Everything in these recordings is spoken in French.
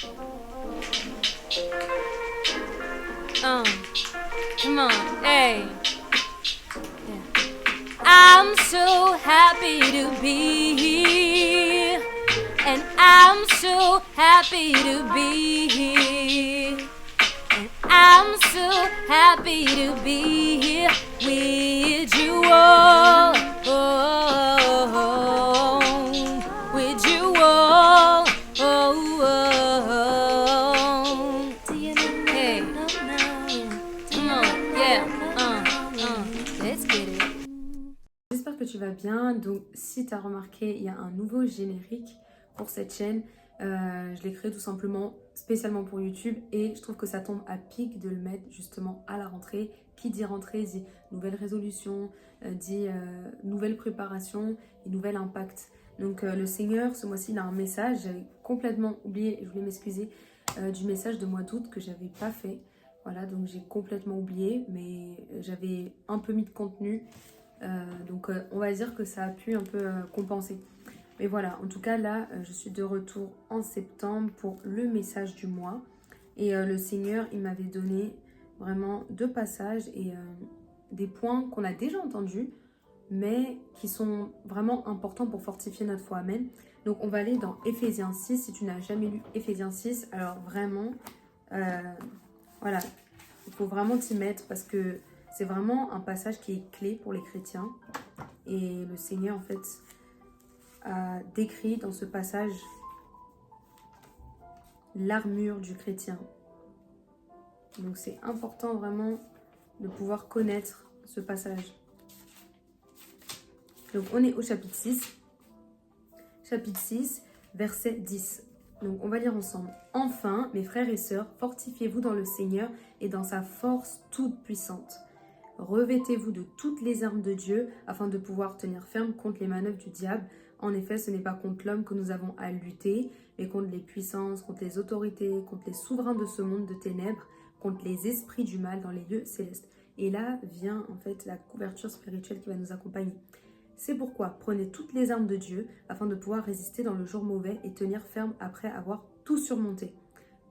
Come on, hey. Yeah. I'm so happy to be here, and I'm so happy to be here, and I'm so happy to be here with you all, with you all, Do you know? Hey, come on, yeah, let's get it. J'espère que tu vas bien. Donc si tu as remarqué, il y a un nouveau générique pour cette chaîne. Je l'ai créé tout simplement spécialement pour YouTube et je trouve que ça tombe à pic de le mettre justement à la rentrée. Qui dit rentrée dit nouvelle résolution, dit nouvelle préparation et nouvel impact. Donc le Seigneur, ce mois-ci, il a un message. J'avais complètement oublié, et je voulais m'excuser, du message de mois d'août que j'avais pas fait. Voilà, donc j'ai complètement oublié, mais j'avais un peu mis de contenu. Donc on va dire que ça a pu un peu compenser. Mais voilà, en tout cas là, je suis de retour en septembre pour le message du mois. Et le Seigneur, il m'avait donné vraiment 2 passages et des points qu'on a déjà entendus, mais qui sont vraiment importants pour fortifier notre foi. Amen. Donc on va aller dans Éphésiens 6. Si tu n'as jamais lu Éphésiens 6, alors vraiment, voilà, il faut vraiment t'y mettre parce que c'est vraiment un passage qui est clé pour les chrétiens. Et le Seigneur, en fait, a décrit dans ce passage l'armure du chrétien. Donc c'est important vraiment de pouvoir connaître ce passage. Donc on est au chapitre 6. Chapitre 6, verset 10. Donc on va lire ensemble. Enfin, mes frères et sœurs, fortifiez-vous dans le Seigneur et dans sa force toute puissante. Revêtez-vous de toutes les armes de Dieu afin de pouvoir tenir ferme contre les manœuvres du diable. En effet, ce n'est pas contre l'homme que nous avons à lutter, mais contre les puissances, contre les autorités, contre les souverains de ce monde de ténèbres, contre les esprits du mal dans les lieux célestes. Et là vient en fait la couverture spirituelle qui va nous accompagner. C'est pourquoi prenez toutes les armes de Dieu afin de pouvoir résister dans le jour mauvais et tenir ferme après avoir tout surmonté.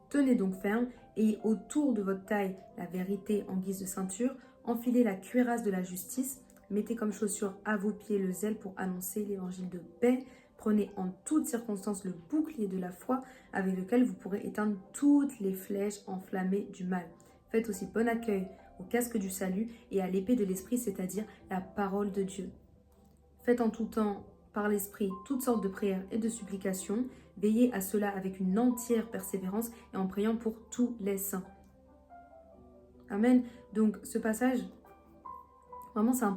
Tenez donc ferme, ayez autour de votre taille la vérité en guise de ceinture, enfilez la cuirasse de la justice, mettez comme chaussure à vos pieds le zèle pour annoncer l'évangile de paix, prenez en toutes circonstances le bouclier de la foi avec lequel vous pourrez éteindre toutes les flèches enflammées du mal. Faites aussi bon accueil au casque du salut et à l'épée de l'esprit, c'est-à-dire la parole de Dieu. Faites en tout temps, par l'Esprit, toutes sortes de prières et de supplications. Veillez à cela avec une entière persévérance et en priant pour tous les saints. Amen. Donc ce passage, vraiment c'est un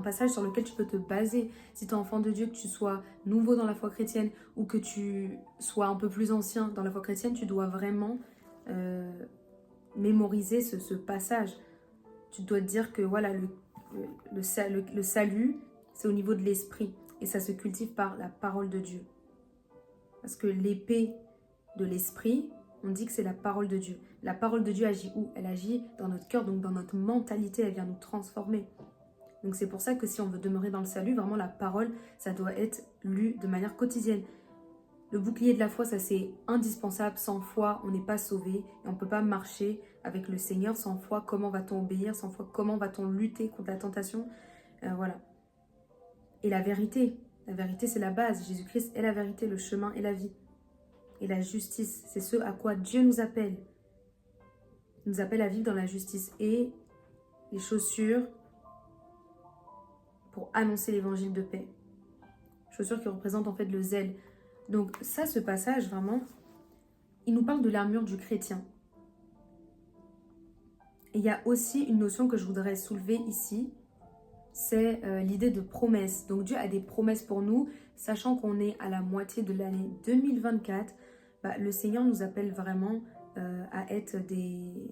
passage sur lequel tu peux te baser. Si tu es enfant de Dieu, que tu sois nouveau dans la foi chrétienne ou que tu sois un peu plus ancien dans la foi chrétienne, tu dois vraiment mémoriser ce passage. Tu dois te dire que voilà, le salut, c'est au niveau de l'esprit et ça se cultive par la parole de Dieu. Parce que l'épée de l'esprit, on dit que c'est la parole de Dieu. La parole de Dieu agit où? Elle agit dans notre cœur, donc dans notre mentalité, elle vient nous transformer. Donc c'est pour ça que si on veut demeurer dans le salut, vraiment la parole, ça doit être lu de manière quotidienne. Le bouclier de la foi, ça c'est indispensable. Sans foi, on n'est pas sauvé et on ne peut pas marcher avec le Seigneur. Sans foi, comment va-t-on obéir? Sans foi, comment va-t-on lutter contre la tentation? Voilà. Et la vérité c'est la base. Jésus-Christ est la vérité, le chemin et la vie. Et la justice, c'est ce à quoi Dieu nous appelle. Il nous appelle à vivre dans la justice. Et les chaussures pour annoncer l'évangile de paix. Chaussures qui représentent en fait le zèle. Donc ça, ce passage, vraiment, il nous parle de l'armure du chrétien. Et il y a aussi une notion que je voudrais soulever ici, c'est l'idée de promesse. Donc Dieu a des promesses pour nous, sachant qu'on est à la moitié de l'année 2024. Le Seigneur nous appelle vraiment à être des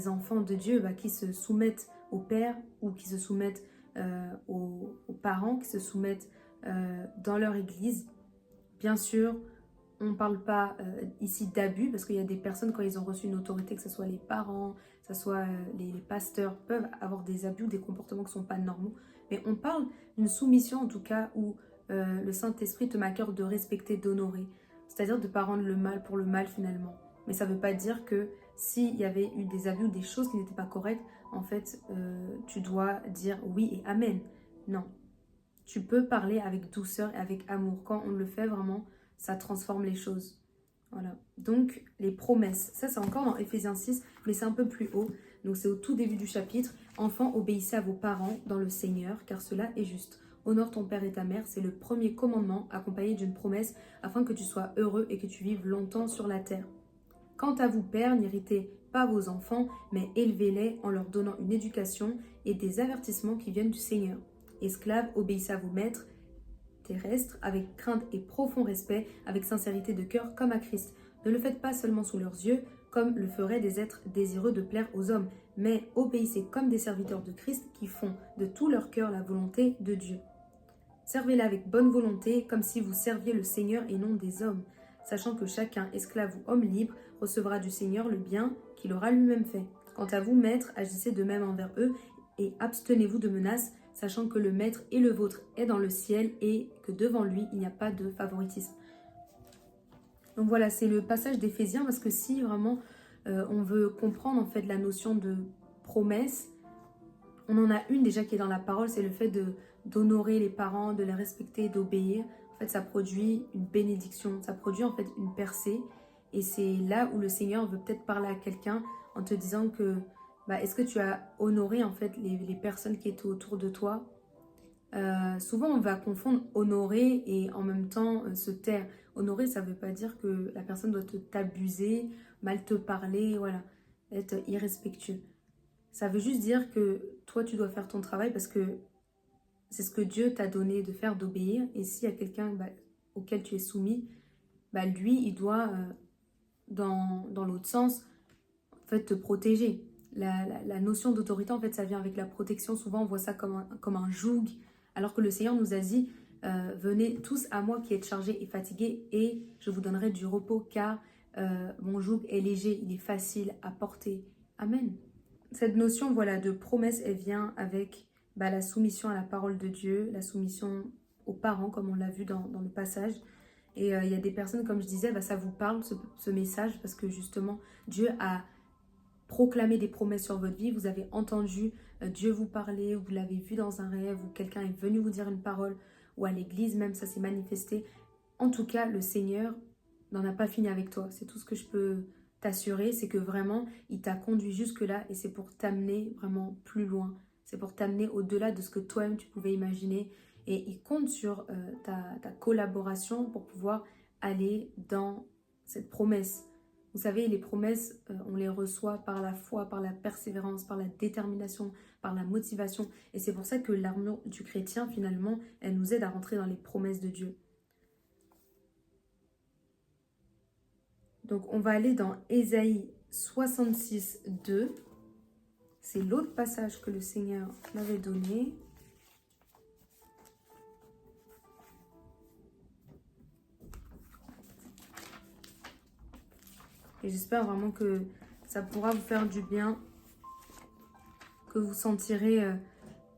enfants de Dieu qui se soumettent au Père ou qui se soumettent aux parents, qui se soumettent dans leur église. Bien sûr, on ne parle pas ici d'abus, parce qu'il y a des personnes, quand ils ont reçu une autorité, que ce soit les parents, que ce soit les pasteurs, peuvent avoir des abus ou des comportements qui ne sont pas normaux. Mais on parle d'une soumission, en tout cas, où le Saint-Esprit te m'accorde de respecter, d'honorer. C'est-à-dire de ne pas rendre le mal pour le mal finalement. Mais ça ne veut pas dire que s'il y avait eu des abus ou des choses qui n'étaient pas correctes, en fait, tu dois dire oui et amen. Non. Tu peux parler avec douceur et avec amour. Quand on le fait vraiment, ça transforme les choses. Voilà. Donc, les promesses. Ça, c'est encore dans Éphésiens 6, mais c'est un peu plus haut. Donc, c'est au tout début du chapitre. Enfants, obéissez à vos parents dans le Seigneur, car cela est juste. Honore ton père et ta mère, c'est le premier commandement accompagné d'une promesse afin que tu sois heureux et que tu vives longtemps sur la terre. Quant à vous, pères, n'irritez pas vos enfants, mais élevez-les en leur donnant une éducation et des avertissements qui viennent du Seigneur. Esclaves, obéissez à vos maîtres terrestres avec crainte et profond respect, avec sincérité de cœur comme à Christ. Ne le faites pas seulement sous leurs yeux, comme le feraient des êtres désireux de plaire aux hommes, mais obéissez comme des serviteurs de Christ qui font de tout leur cœur la volonté de Dieu. Servez-la avec bonne volonté, comme si vous serviez le Seigneur et non des hommes, sachant que chacun, esclave ou homme libre, recevra du Seigneur le bien qu'il aura lui-même fait. Quant à vous, maîtres, agissez de même envers eux et abstenez-vous de menaces, sachant que le maître et le vôtre est dans le ciel et que devant lui, il n'y a pas de favoritisme. Donc voilà, c'est le passage d'Éphésiens, parce que si vraiment on veut comprendre en fait la notion de promesse, on en a une déjà qui est dans la parole, c'est le fait d'honorer les parents, de les respecter, d'obéir. En fait, ça produit une bénédiction, ça produit en fait une percée. Et c'est là où le Seigneur veut peut-être parler à quelqu'un en te disant que est-ce que tu as honoré en fait les personnes qui étaient autour de toi? Souvent on va confondre honorer et en même temps se taire. Honorer, ça ne veut pas dire que la personne doit t'abuser, mal te parler, voilà, être irrespectueux. Ça veut juste dire que toi tu dois faire ton travail parce que c'est ce que Dieu t'a donné de faire, d'obéir. Et s'il y a quelqu'un auquel tu es soumis, lui il doit dans l'autre sens en fait te protéger. La notion d'autorité, en fait, ça vient avec la protection. Souvent, on voit ça comme un joug, alors que le Seigneur nous a dit venez tous à moi qui êtes chargés et fatigués, et je vous donnerai du repos, car mon joug est léger, il est facile à porter. Amen. Cette notion voilà, de promesse, elle vient avec la soumission à la parole de Dieu, la soumission aux parents, comme on l'a vu dans le passage. Et il y a des personnes, comme je disais, ça vous parle, ce message, parce que justement, Dieu a proclamé des promesses sur votre vie. Vous avez entendu Dieu vous parler, ou vous l'avez vu dans un rêve, ou quelqu'un est venu vous dire une parole, ou à l'église même, ça s'est manifesté. En tout cas, le Seigneur n'en a pas fini avec toi. C'est tout ce que je peux t'assurer, c'est que vraiment, il t'a conduit jusque-là, et c'est pour t'amener vraiment plus loin. C'est pour t'amener au-delà de ce que toi-même tu pouvais imaginer. Et il compte sur ta collaboration pour pouvoir aller dans cette promesse. Vous savez, les promesses, on les reçoit par la foi, par la persévérance, par la détermination, par la motivation. Et c'est pour ça que l'armure du chrétien, finalement, elle nous aide à rentrer dans les promesses de Dieu. Donc, on va aller dans Ésaïe 66, 2. C'est l'autre passage que le Seigneur m'avait donné. Et j'espère vraiment que ça pourra vous faire du bien, que vous sentirez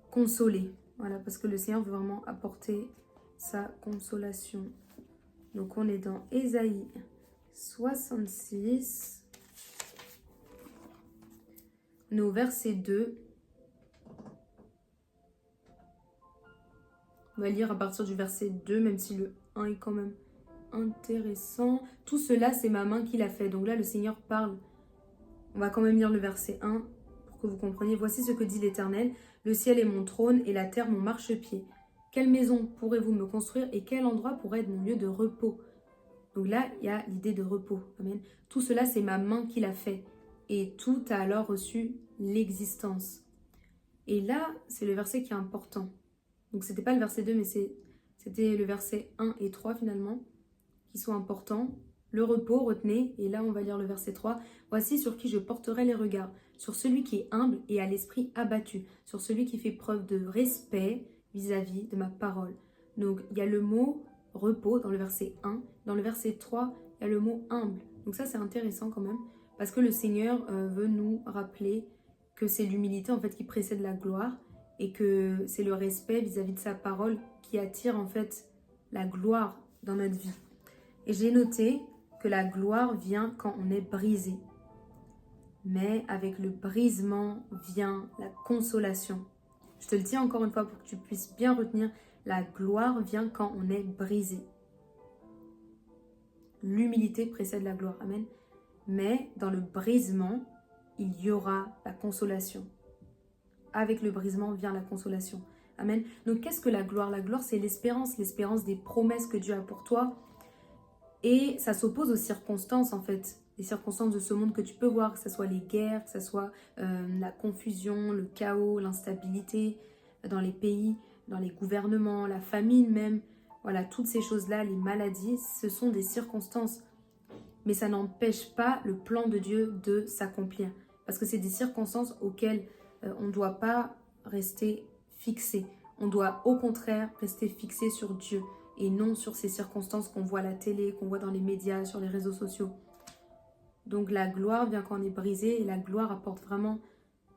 consolé. Voilà, parce que le Seigneur veut vraiment apporter sa consolation. Donc on est dans Ésaïe 66. On est au verset 2. On va lire à partir du verset 2, même si le 1 est quand même intéressant. Tout cela, c'est ma main qui l'a fait. Donc là, le Seigneur parle. On va quand même lire le verset 1 pour que vous compreniez. Voici ce que dit l'Éternel. Le ciel est mon trône et la terre mon marchepied. Quelle maison pourrez-vous me construire et quel endroit pourrait être mon lieu de repos? Donc là, il y a l'idée de repos. Amen. Tout cela, c'est ma main qui l'a fait. Et tout a alors reçu l'existence. Et là, c'est le verset qui est important. Donc, c'était pas le verset 2, mais c'était le verset 1 et 3 finalement, qui sont importants. Le repos, retenez, et là on va lire le verset 3. Voici sur qui je porterai les regards, sur celui qui est humble et à l'esprit abattu, sur celui qui fait preuve de respect vis-à-vis de ma parole. Donc il y a le mot repos dans le verset 1, dans le verset 3, il y a le mot humble. Donc ça c'est intéressant quand même, parce que le Seigneur veut nous rappeler que c'est l'humilité en fait qui précède la gloire, et que c'est le respect vis-à-vis de sa parole qui attire en fait la gloire dans notre vie. Et j'ai noté que la gloire vient quand on est brisé. Mais avec le brisement vient la consolation. Je te le dis encore une fois pour que tu puisses bien retenir, la gloire vient quand on est brisé. L'humilité précède la gloire. Amen. Mais dans le brisement, il y aura la consolation. Avec le brisement vient la consolation. Amen. Donc qu'est-ce que la gloire? La gloire, c'est l'espérance des promesses que Dieu a pour toi. Et ça s'oppose aux circonstances en fait. Les circonstances de ce monde que tu peux voir, que ce soit les guerres, que ce soit la confusion, le chaos, l'instabilité dans les pays, dans les gouvernements, la famine même. Voilà, toutes ces choses-là, les maladies, ce sont des circonstances. Mais ça n'empêche pas le plan de Dieu de s'accomplir. Parce que c'est des circonstances auxquelles on ne doit pas rester fixé. On doit au contraire rester fixé sur Dieu et non sur ces circonstances qu'on voit à la télé, qu'on voit dans les médias, sur les réseaux sociaux. Donc la gloire vient quand on est brisé et la gloire apporte vraiment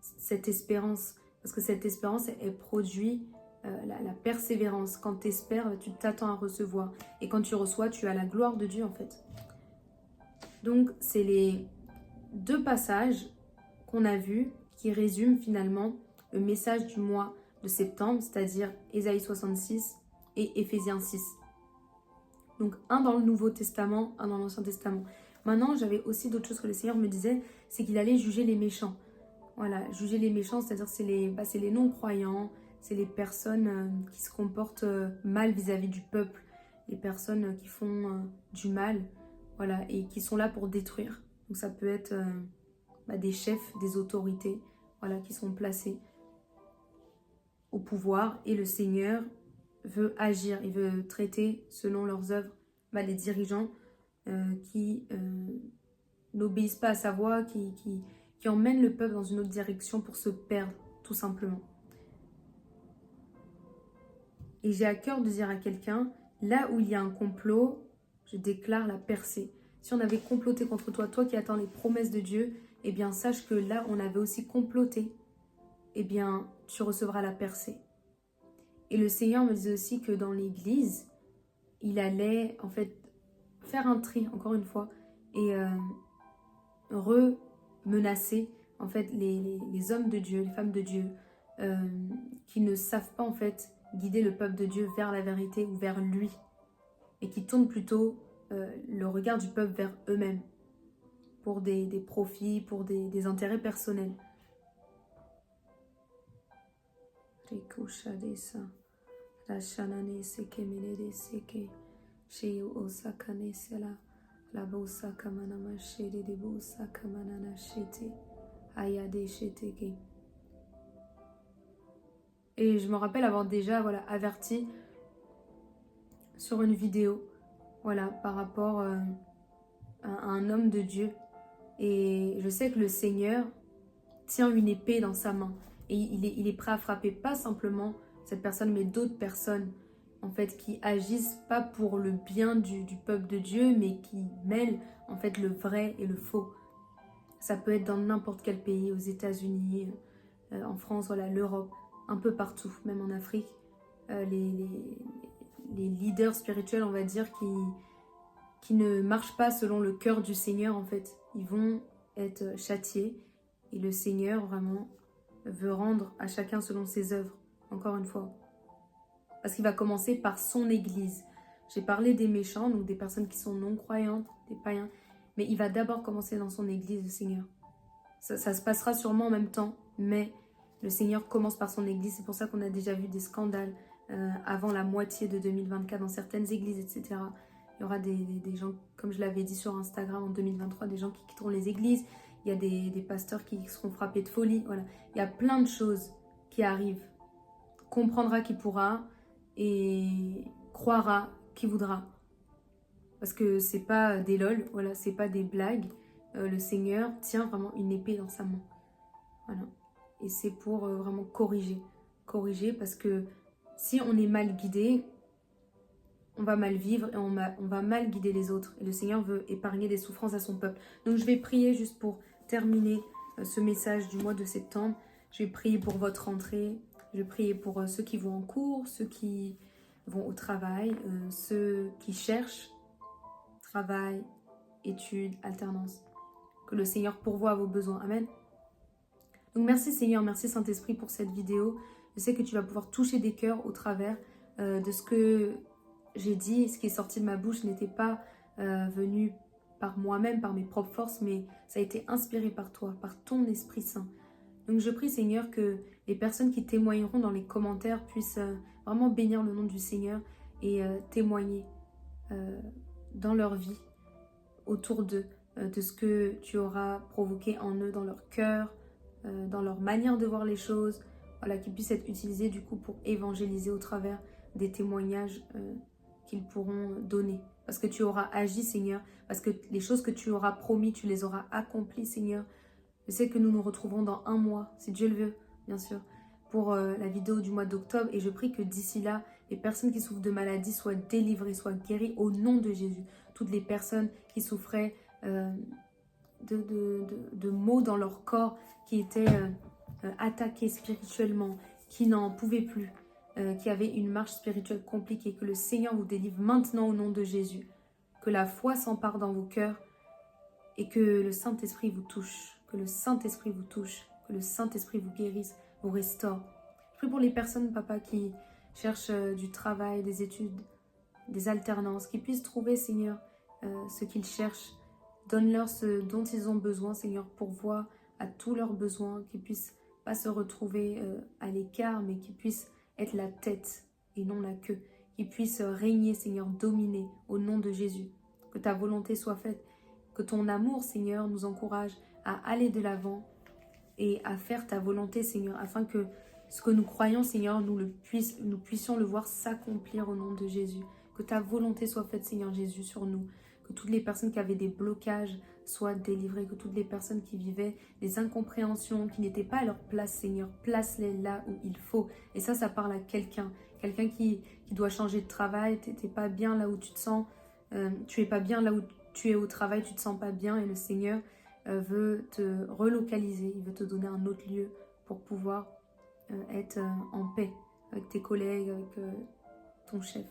cette espérance. Parce que cette espérance, elle produit la persévérance. Quand tu espères, tu t'attends à recevoir. Et quand tu reçois, tu as la gloire de Dieu en fait. Donc c'est les deux passages qu'on a vus qui résument finalement le message du mois de septembre, c'est-à-dire Ésaïe 66 et Éphésiens 6. Donc un dans le Nouveau Testament, un dans l'Ancien Testament. Maintenant, j'avais aussi d'autres choses que le Seigneur me disait, c'est qu'il allait juger les méchants. Voilà, juger les méchants, c'est-à-dire c'est les non-croyants, c'est les personnes qui se comportent mal vis-à-vis du peuple, les personnes qui font du mal, voilà, et qui sont là pour détruire. Donc ça peut être des chefs, des autorités, voilà, qui sont placés au pouvoir, et le Seigneur veut agir, il veut traiter selon leurs œuvres les dirigeants qui n'obéissent pas à sa voix, qui emmènent le peuple dans une autre direction pour se perdre, tout simplement. Et j'ai à cœur de dire à quelqu'un, là où il y a un complot, je déclare la percée. Si on avait comploté contre toi, toi qui attends les promesses de Dieu, eh bien sache que là on avait aussi comploté, eh bien tu recevras la percée. Et le Seigneur me disait aussi que dans l'église, il allait en fait faire un tri, encore une fois, et remenacer en fait les hommes de Dieu, les femmes de Dieu, qui ne savent pas en fait guider le peuple de Dieu vers la vérité ou vers lui, et qui tournent plutôt le regard du peuple vers eux-mêmes, pour des profits, pour des intérêts personnels. Et je me rappelle avoir déjà averti sur une vidéo par rapport à un homme de Dieu. Et je sais que le Seigneur tient une épée dans sa main. Et il est prêt à frapper pas simplement cette personne, mais d'autres personnes en fait qui agissent pas pour le bien du peuple de Dieu, mais qui mêlent en fait le vrai et le faux. Ça peut être dans n'importe quel pays, aux États-Unis, en France, l'Europe, un peu partout, même en Afrique. Les leaders spirituels, on va dire, qui ne marchent pas selon le cœur du Seigneur, en fait. Ils vont être châtiés. Et le Seigneur, vraiment, veut rendre à chacun selon ses œuvres, encore une fois. Parce qu'il va commencer par son église. J'ai parlé des méchants, donc des personnes qui sont non-croyantes, des païens. Mais il va d'abord commencer dans son église, le Seigneur. Ça se passera sûrement en même temps, mais le Seigneur commence par son église. C'est pour ça qu'on a déjà vu des scandales avant la moitié de 2024 dans certaines églises, etc. Il y aura des gens, comme je l'avais dit sur Instagram en 2023, des gens qui quitteront les églises. Il y a des pasteurs qui seront frappés de folie. Voilà. Il y a plein de choses qui arrivent. Comprendra qui pourra et croira qui voudra. Parce que c'est pas des lol, c'est pas des blagues. Le Seigneur tient vraiment une épée dans sa main. Voilà. Et c'est pour vraiment corriger. Corriger parce que si on est mal guidé, on va mal vivre et on va mal guider les autres. Et le Seigneur veut épargner des souffrances à son peuple. Donc je vais prier juste pour terminer ce message du mois de septembre. Je vais prier pour votre rentrée. Je vais prier pour ceux qui vont en cours, ceux qui vont au travail, ceux qui cherchent travail, études, alternance. Que le Seigneur pourvoie à vos besoins. Amen. Donc merci Seigneur, merci Saint-Esprit pour cette vidéo. Je sais que tu vas pouvoir toucher des cœurs au travers de ce que j'ai dit. Ce qui est sorti de ma bouche n'était pas venu par moi-même, par mes propres forces, mais ça a été inspiré par toi, par ton Esprit Saint. Donc je prie Seigneur que les personnes qui témoigneront dans les commentaires puissent vraiment bénir le nom du Seigneur et témoigner dans leur vie, autour d'eux, de ce que tu auras provoqué en eux, dans leur cœur, dans leur manière de voir les choses, voilà, qu'ils puissent être utilisés du coup pour évangéliser au travers des témoignages qu'ils pourront donner. Parce que tu auras agi Seigneur, parce que les choses que tu auras promis, tu les auras accomplies Seigneur. Je sais que nous nous retrouverons dans un mois, si Dieu le veut, bien sûr, pour la vidéo du mois d'octobre. Et je prie que d'ici là, les personnes qui souffrent de maladies soient délivrées, soient guéries au nom de Jésus. Toutes les personnes qui souffraient de maux dans leur corps, qui étaient attaquées spirituellement, qui n'en pouvaient plus, qui avaient une marche spirituelle compliquée, que le Seigneur vous délivre maintenant au nom de Jésus. Que la foi s'empare dans vos cœurs et que le Saint-Esprit vous touche. Que le Saint-Esprit vous touche, que le Saint-Esprit vous guérisse, vous restaure. Je prie pour les personnes, papa, qui cherchent du travail, des études, des alternances, qu'ils puissent trouver, Seigneur, ce qu'ils cherchent. Donne-leur ce dont ils ont besoin, Seigneur, pourvoie à tous leurs besoins, qu'ils puissent pas se retrouver à l'écart, mais qu'ils puissent être la tête et non la queue. Qu'ils puissent régner, Seigneur, dominer au nom de Jésus. Que ta volonté soit faite. Que ton amour, Seigneur, nous encourage à aller de l'avant et à faire ta volonté, Seigneur, afin que ce que nous croyons, Seigneur, nous puissions le voir s'accomplir au nom de Jésus. Que ta volonté soit faite, Seigneur Jésus, sur nous. Que toutes les personnes qui avaient des blocages soient délivrées. Que toutes les personnes qui vivaient des incompréhensions, qui n'étaient pas à leur place, Seigneur, place-les là où il faut. Et ça parle à quelqu'un. Quelqu'un qui doit changer de travail. Tu n'es pas bien là où tu te sens. Tu n'es pas bien là où tu es au travail, tu ne te sens pas bien. Et le Seigneur veut te relocaliser. Il veut te donner un autre lieu pour pouvoir être en paix avec tes collègues, avec ton chef.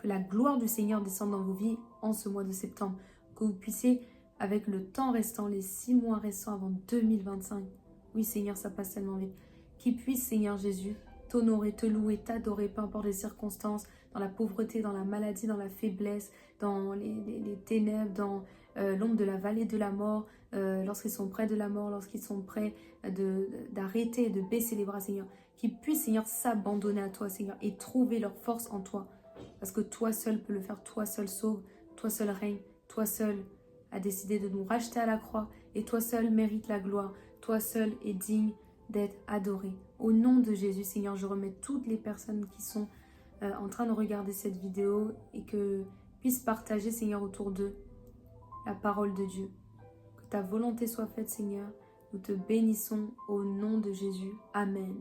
Que la gloire du Seigneur descende dans vos vies en ce mois de septembre. Que vous puissiez, avec le temps restant, les 6 mois restants avant 2025, oui Seigneur, ça passe tellement vite, qu'il puisse, Seigneur Jésus, t'honorer, te louer, t'adorer, peu importe les circonstances, dans la pauvreté, dans la maladie, dans la faiblesse, dans les ténèbres, dans l'ombre de la vallée de la mort, lorsqu'ils sont près de la mort, lorsqu'ils sont près d'arrêter, de baisser les bras, Seigneur. Qu'ils puissent, Seigneur, s'abandonner à toi, Seigneur, et trouver leur force en toi. Parce que toi seul peux le faire, toi seul sauve, toi seul règne, toi seul a décidé de nous racheter à la croix et toi seul mérite la gloire, toi seul est digne d'être adoré. Au nom de Jésus, Seigneur, je remets toutes les personnes qui sont en train de regarder cette vidéo et que puissent partager, Seigneur, autour d'eux la parole de Dieu. Que ta volonté soit faite, Seigneur. Nous te bénissons au nom de Jésus. Amen.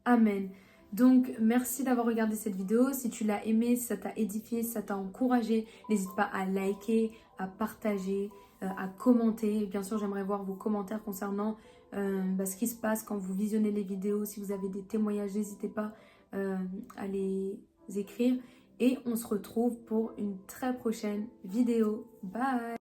Amen. Donc, merci d'avoir regardé cette vidéo. Si tu l'as aimé, si ça t'a édifié, si ça t'a encouragé, n'hésite pas à liker, à partager, à commenter. Bien sûr, j'aimerais voir vos commentaires concernant ce qui se passe quand vous visionnez les vidéos. Si vous avez des témoignages, n'hésitez pas à les écrire. Et on se retrouve pour une très prochaine vidéo. Bye!